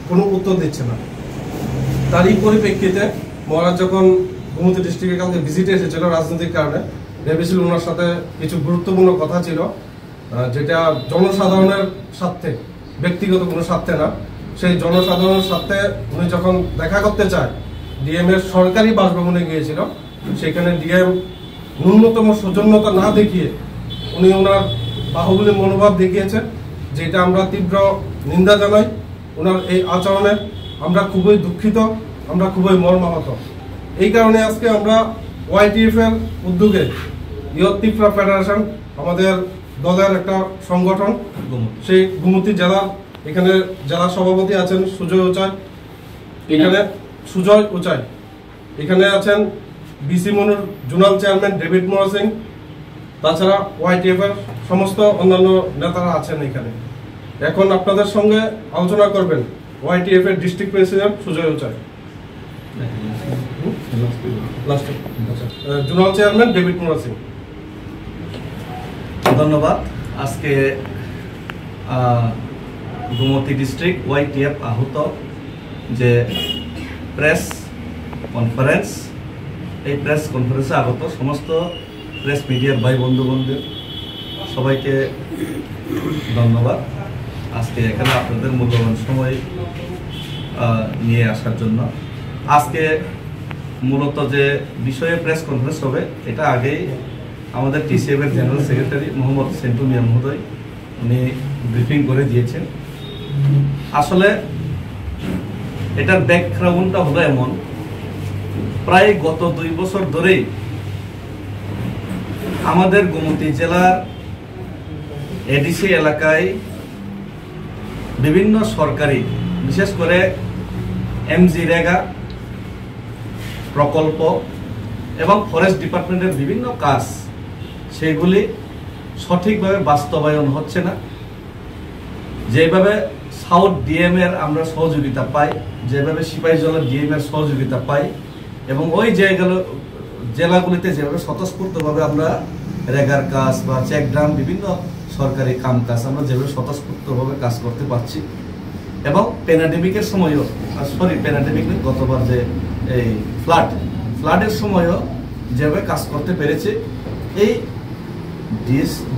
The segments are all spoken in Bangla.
কোনো উত্তর দিচ্ছে না। তারই পরিপ্রেক্ষিতে মহারাজ যখন গোমতী ডিস্ট্রিক্টে কালকে ভিজিটে এসেছিল রাজনৈতিক কারণে, ভেবেছিল ওনার সাথে কিছু গুরুত্বপূর্ণ কথা ছিল, যেটা জনসাধারণের স্বার্থে, ব্যক্তিগত কোনো স্বার্থে না। সেই জনসাধারণের স্বার্থে উনি যখন দেখা করতে চায়, ডিএম এর সরকারি বাসভবনে গিয়েছিল, সেখানে ডিএম ন্যূনতম সৌজন্যতা না দেখিয়ে উনি ওনার বাহুবলী মনোভাব দেখিয়েছে, যেটা আমরা তীব্র নিন্দা জানাই। ওনার এই আচরণে আমরা খুবই দুঃখিত, আমরা খুবই মর্মাহত। এই কারণে আজকে আমরা ওয়াইটিএফ এর উদ্যোগে ইয়ত ত্রিপুরা ফেডারেশন, আমাদের দলের একটা সংগঠন, সেই গোমতী জেলার এখানে জেলা সভাপতি আছেন সুজয় উচাই, এখানে সুজয় উচাই, এখানে আছেন BC মনুর zonal chairman David Mora Singh, তাছাড়া ওয়াইটিএফ এর সমস্ত অন্যান্য নেতারা আছেন এখানে। এখন আপনাদের সঙ্গে আলোচনা করবেন ওয়াইটিএফ এর district president Sujoy Uchai, zonal chairman David Mora Singh. ধন্যবাদ। আজকে গোমতী ডিস্ট্রিক্ট ওয়াইটিএফ আহত যে প্রেস কনফারেন্স, এই প্রেস কনফারেন্সে আগত সমস্ত প্রেস মিডিয়ার ভাই বন্ধুদের সবাইকে ধন্যবাদ। আজকে এখানে আপনাদের মূল্যবান সময় নিয়ে আসার জন্য। আজকে মূলত যে বিষয়ে প্রেস কনফারেন্স হবে, এটা আগেই আমাদের টিসিএফ এর জেনারেল সেক্রেটারি মোহাম্মদ সেন্টু মিয়া মহোদয় উনি ব্রিফিং করে দিয়েছেন। আসলে এটার ব্যাকগ্রাউন্ডটা হলো এমন, প্রায় গত 2 বছর ধরেই আমাদের গোমতী জেলার এডিসি এলাকায় বিভিন্ন সরকারি, বিশেষ করে এমজিরেগা প্রকল্প এবং ফরেস্ট ডিপার্টমেন্টের বিভিন্ন কাজ, সেগুলি সঠিকভাবে বাস্তবায়ন হচ্ছে না। যেভাবে সাউথ ডিএম এর আমরা সহযোগিতা পাই, যেভাবে সিপাহীজলার ডিএম এর সহযোগিতা পাই, এবং ওই জেলাগুলিতে যেভাবে স্বতঃস্ফূর্তভাবে আমরা রেগার কাজ বা চেকড্রাম বিভিন্ন সরকারি কাম কাজ আমরা যেভাবে স্বতঃস্ফূর্তভাবে কাজ করতে পারছি, এবং প্যান্ডেমিকের সময়ও, প্যান্ডেমিক গতবার যে এই ফ্লাডের সময়ও যেভাবে কাজ করতে পেরেছি, এই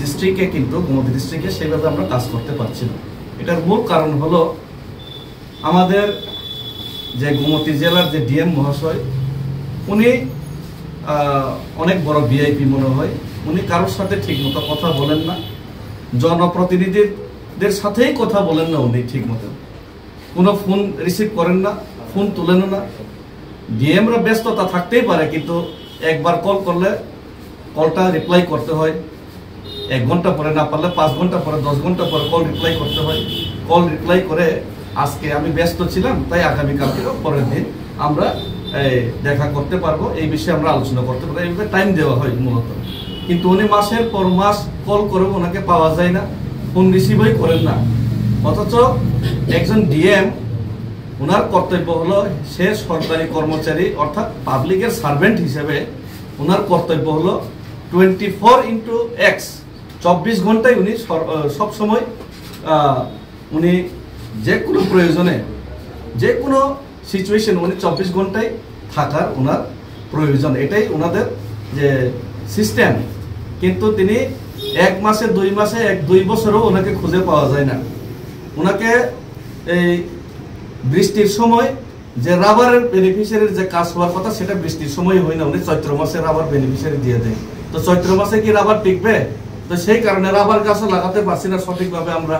ডিস্ট্রিক্টে কিন্তু গোমতী ডিস্ট্রিক্টে সেভাবে আমরা কাজ করতে পারছি না। এটার মূল কারণ হলো আমাদের যে গোমতী জেলার যে ডিএম মহাশয়, উনি অনেক বড় ভিআইপি মনে হয়, উনি কারোর সাথে ঠিক মতো কথা বলেন না, জনপ্রতিনিধিদের সাথেই কথা বলেন না, উনি ঠিক মতো কোনো ফোন রিসিভ করেন না, ফোন তুলেন না। ডিএমরা ব্যস্ততা থাকতেই পারে, কিন্তু একবার কল করলে কলটা রিপ্লাই করতে হয়, 1 ঘন্টা পরে, না পারলে 5 ঘন্টা পরে, 10 ঘন্টা পরে কল রিপ্লাই করতে হয়। কল রিপ্লাই করে আজকে আমি ব্যস্ত ছিলাম, তাই আগামীকালকে পরের দিন আমরা দেখা করতে পারবো, এই বিষয়ে আমরা আলোচনা করতে পারবো, এইভাবে টাইম দেওয়া হয় মূলত। কিন্তু উনি মাসের পর মাস কল করে ওনাকে পাওয়া যায় না, ফোন রিসিভই করেন না। অথচ একজন ডিএম, ওনার কর্তব্য হলো সে সরকারি কর্মচারী অর্থাৎ পাবলিকের সার্ভেন্ট হিসেবে ওনার কর্তব্য হলো 24x 24 ঘন্টায় উনি সবসময় উনি যে কোনো প্রয়োজনে, যে কোনো সিচুয়েশন উনি 24 ঘন্টায় থাকার ওনার প্রয়োজন, এটাই ওনাদের যে সিস্টেম। কিন্তু তিনি 1 মাসে, 2 মাসে, 1-2 বছরও ওনাকে খুঁজে পাওয়া যায় না। ওনাকে এই বৃষ্টির সময় যে রাবারের বেনিফিশিয়ারির যে কাজ হওয়ার কথা, সেটা বৃষ্টির সময় হয় না, উনি চৈত্র মাসে রাবার বেনিফিশিয়ারি দিয়ে দেয়। তো চৈত্র মাসে কি রাবার টিকবে? তো সেই কারণে রাবার গাছও লাগাতে পারছি না সঠিকভাবে আমরা।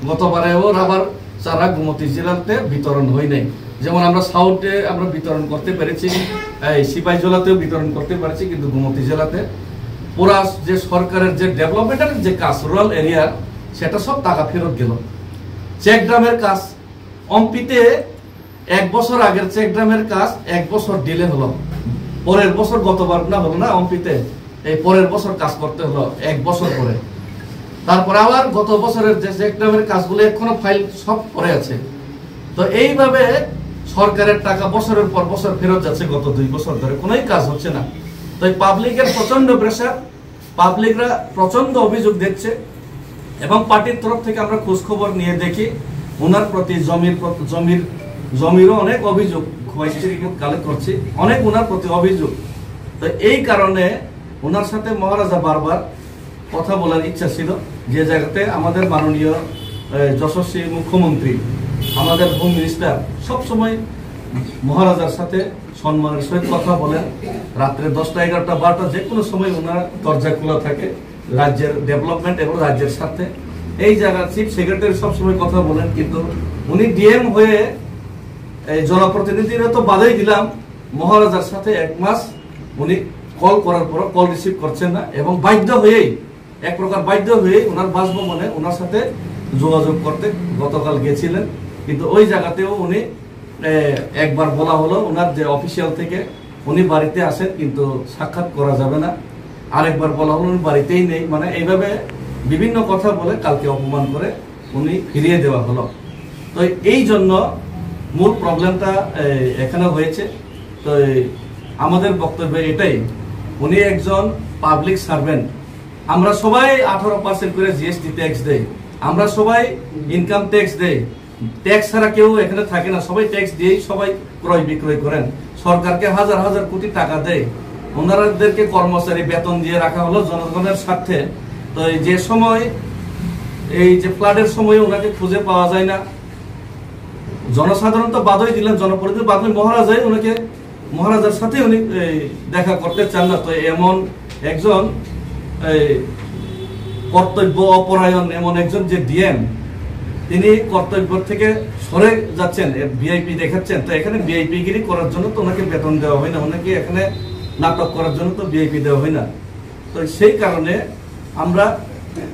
গতবারেও রাবার চারা গোমতী জেলাতে বিতরণ হয় নাই। যেমন আমরা সাউথে আমরা বিতরণ করতে পেরেছি, এই সিপাহীজলাতেও বিতরণ করতে পারছি, কিন্তু গোমতী জেলাতে পুরা যে সরকারের যে ডেভেলপমেন্টের যে কাজ রুরাল এরিয়ার, সেটা সব টাকা ফেরত গেল। চেকড্রামের কাজ অম্পিতে 1 বছর আগের চেকড্রামের কাজ 1 বছর ডিলে হলো, পরের বছর গতবার না হলো না অম্পিতে, এই পরের বছর কাজ করতে হলো 1 বছর পরে। তারপরে আবার গত বছরের যে চেকড্রামের কাজগুলো এখনো ফাইল সব পড়ে আছে। তো এইভাবে সরকারের টাকা বছরের পর বছর ফেরত যাচ্ছে, গত 2 বছর ধরে কোনোই কাজ হচ্ছে না। তো পাবলিকের প্রচন্ড প্রেসার, পাবলিকরা প্রচন্ড অভিযোগ দিচ্ছে, এবং পার্টির তরফ থেকে আমরা খোঁজ খবর নিয়ে দেখি ওনার প্রতি জমিরও অনেক অভিযোগ কালেক্ট করছি, অনেক ওনার প্রতি অভিযোগ। তো এই কারণে ওনার সাথে মহারাজা বারবার কথা বলার ইচ্ছা ছিল, যে জায়গাতে আমাদের মাননীয় যশস্বী মুখ্যমন্ত্রী, আমাদের হোম মিনিস্টার সবসময় মহারাজার সাথে সম্মানের সহিত কথা বলেন। রাত্রে 10টা 11টা 12টা যে কোনো সময় ওনার দরজা খোলা থাকে রাজ্যের ডেভেলপমেন্ট এবং রাজ্যের সাথে। এই জায়গা চিফ সেক্রেটারি সবসময় কথা বলেন, কিন্তু উনি ডিএম হয়ে জনপ্রতিনিধিরা তো বাধাই দিলাম, মহারাজার সাথে 1 মাস উনি কল করার পর কল রিসিভ করছেন না, এবং বাধ্য হয়েই এক প্রকার বাধ্য হয়ে ওনার বাসভবনে ওনার সাথে যোগাযোগ করতে গতকাল গেছিলেন। কিন্তু ওই জায়গাতেও উনি একবার বলা হলো ওনার যে অফিসিয়াল থেকে উনি বাড়িতে আসেন কিন্তু সাক্ষাৎ করা যাবে না, আরেকবার বলা হলো উনি বাড়িতেই নেই। মানে এইভাবে বিভিন্ন কথা বলে কালকে অপমান করে উনি ফিরিয়ে দেওয়া হলো। তো এই জন্য মূল প্রবলেমটা এখানে হয়েছে। তো আমাদের বক্তব্য এটাই, উনি একজন পাবলিক সার্ভেন্ট। আমরা সবাই 18% করে জিএসটি ট্যাক্স দেই, আমরা সবাই ইনকাম ট্যাক্স দেই, ট্যাক্স ছাড়া কেউ এখানে থাকে না, সবাই ট্যাক্স দিয়েই সবাই ক্রয় বিক্রয় করেন, সরকারকে হাজার হাজার কোটি টাকা দেয়। ওনাদেরকে কর্মচারী বেতন দিয়ে রাখা হলো জনগণের স্বার্থে। তো যে সময় এই যে ফ্লাডের সময় ওনাকে খুঁজে পাওয়া যায় না, জনসাধারণ তো বাদই দিলেন, জনপ্রতিনিধি বাদই, মহারাজাই ওনাকে মহারাজার সাথে উনি দেখা করতে চান না। তো এমন একজন কর্তব্য অপরায়ণ এমন একজন যে ডিএম, তিনি কর্তব্য থেকে সরে যাচ্ছেন, ভিআইপি দেখাচ্ছেন। তো এখানে ভিআইপি গিরি করার জন্য তো ওনাকে বেতন দেওয়া হয় না, ওনাকে এখানে নাটক করার জন্য তো ভিআইপি দেওয়া হয় না। তো সেই কারণে আমরা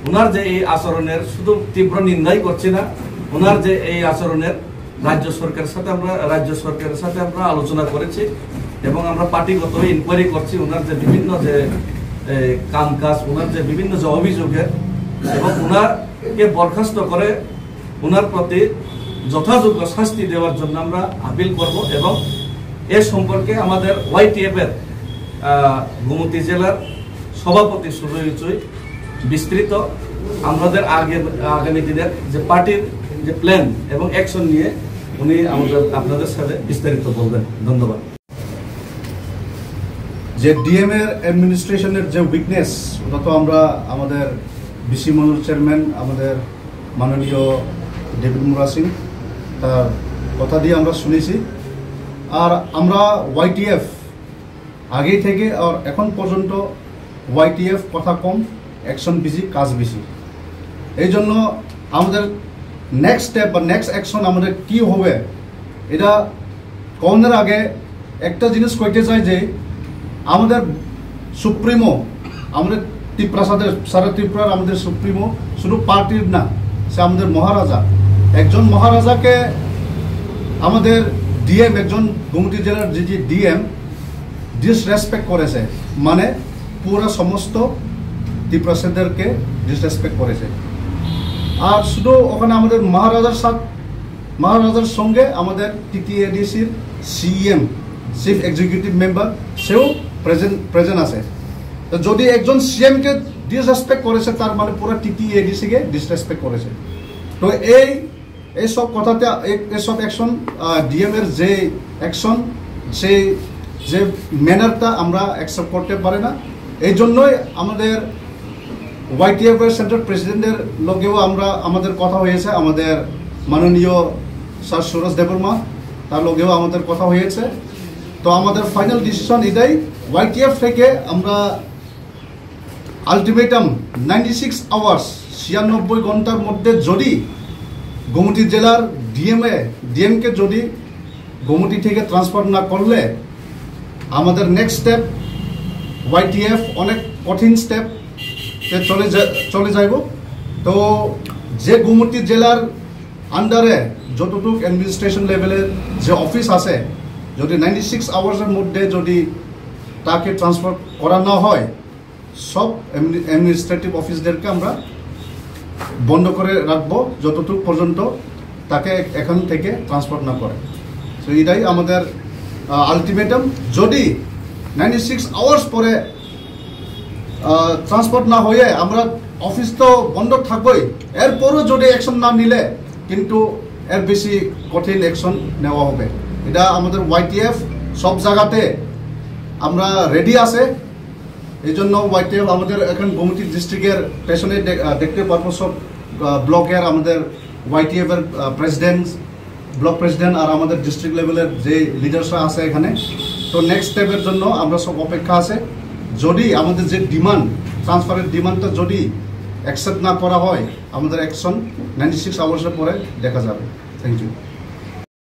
ওনার যে এই আচরণের শুধু তীব্র নিন্দাই করছি না, ওনার যে এই আচরণের রাজ্য সরকারের সাথে আমরা আলোচনা করেছি, এবং আমরা পার্টিগত ইনকোয়ারি করছি ওনার যে বিভিন্ন যে কাম কাজ, ওনার যে বিভিন্ন যে অভিযোগের, এবং ওনাকে বরখাস্ত করে ওনার প্রতি যথাযোগ্য শাস্তি দেওয়ার জন্য আমরা আপিল করব। এবং এ সম্পর্কে আমাদের ওয়াইটিএফ এর গোমতী জেলার সভাপতি সুজয় চুই বিস্তৃত আমাদের আগামী দিনের যে পার্টির যে প্ল্যান এবং অ্যাকশন নিয়ে উনি আপনাদের সাথে বিস্তারিত বলবেন। ধন্যবাদ। যে ডিএম এর অ্যাডমিনিস্ট্রেশনের যে উইকনেস, ওটা তো আমরা আমাদের বিসি মন্ডল চেয়ারম্যান আমাদের মাননীয় ডেভিড মুরা সিং তার কথা দিয়ে আমরা শুনেছি। আর আমরা ওয়াইটিএফ আগেই থেকে আর এখন পর্যন্ত ওয়াইটিএফ কথা কম, অ্যাকশন বেশি, কাজ বেশি। এই জন্য আমাদের নেক্সট স্টেপ বা নেক্সট অ্যাকশন আমাদের কি হবে এটা কোনের আগে একটা জিনিস কইতে চাই যে আমাদের সুপ্রিমো, আমাদের সারা ত্রিপুরার আমাদের সুপ্রিমো শুধু পার্টির না, সে আমাদের মহারাজা। একজন মহারাজাকে আমাদের ডিএম, একজন গোমতী জেলার যে ডিএম ডিসরেসপেক্ট করেছে, মানে পুরো সমস্ত ত্রিপুরাসীদেরকে ডিসরেসপেক্ট করেছে। আর শুধু ওখানে আমাদের মহারাজার সঙ্গে আমাদের টিটিএডিসির সিএম, চিফ এক্সিকিউটিভ মেম্বার, সেও প্রেজেন্ট আছে। তো যদি একজন সিএমকে ডিসরেসপেক্ট করেছে, তার মানে পুরো টিটিএডিসিকে ডিসরেসপেক্ট করেছে। তো এইসব কথাতে এইসব অ্যাকশন ডিএম এর যে অ্যাকশন, সেই যে ম্যানারটা আমরা অ্যাকসেপ্ট করতে পারি না। এই জন্যই আমাদের ওয়াইটিএফ এর সেন্ট্রাল প্রেসিডেন্টের লগেও আমাদের কথা হয়েছে, আমাদের মাননীয় স্যার সুরজ দেববর্মা তার লগেও আমাদের কথা হয়েছে। তো আমাদের ফাইনাল ডিসিশন এটাই, ওয়াইটিএফ থেকে আমরা আলটিমেটাম 96 আওয়ার্স 96 ঘন্টার মধ্যে যদি গোমতী জেলার ডিএমকে যদি গোমতী থেকে ট্রান্সফার না করলে আমাদের নেক্সট স্টেপ ওয়াইটিএফ অনেক কঠিন স্টেপ চলে যাইব। তো যে গোমতী জেলার আন্ডারে যতটুকু অ্যাডমিনিস্ট্রেশন লেভেলের যে অফিস আছে, যদি 96 আওয়ার্সের মধ্যে যদি তাকে ট্রান্সফার করা না হয়, সব অ্যাডমিনিস্ট্রেটিভ অফিসদেরকে আমরা বন্ধ করে রাখবো যতটুকু পর্যন্ত তাকে এখান থেকে ট্রান্সফার না করে। তো এটাই আমাদের আলটিমেটাম। যদি 96 আওয়ার্স পরে ট্রান্সফার না হয়ে আমরা অফিস তো বন্ধ থাকবই, এরপরও যদি অ্যাকশন না নিলে কিন্তু এর বেশি কঠিন অ্যাকশন নেওয়া হবে। এটা আমাদের YTF সব জায়গাতে আমরা রেডি আছে। এই জন্য YTF আমাদের এখন গোমতী ডিস্ট্রিক্টের পেছনে দেখতে পারবো সব ব্লকের আমাদের YTF এর প্রেসিডেন্ট, ব্লক প্রেসিডেন্ট আর আমাদের ডিস্ট্রিক্ট লেভেলের যে লিডার্সরা আছে এখানে। তো নেক্সট স্টেপের জন্য আমরা সব অপেক্ষা আছে। যদি আমাদের যে ডিমান্ড, ট্রান্সফারের ডিমান্ডটা যদি অ্যাকসেপ্ট না করা হয়, আমাদের অ্যাকশন 96 আওয়ার্সের পরে দেখা যাবে। Thank you.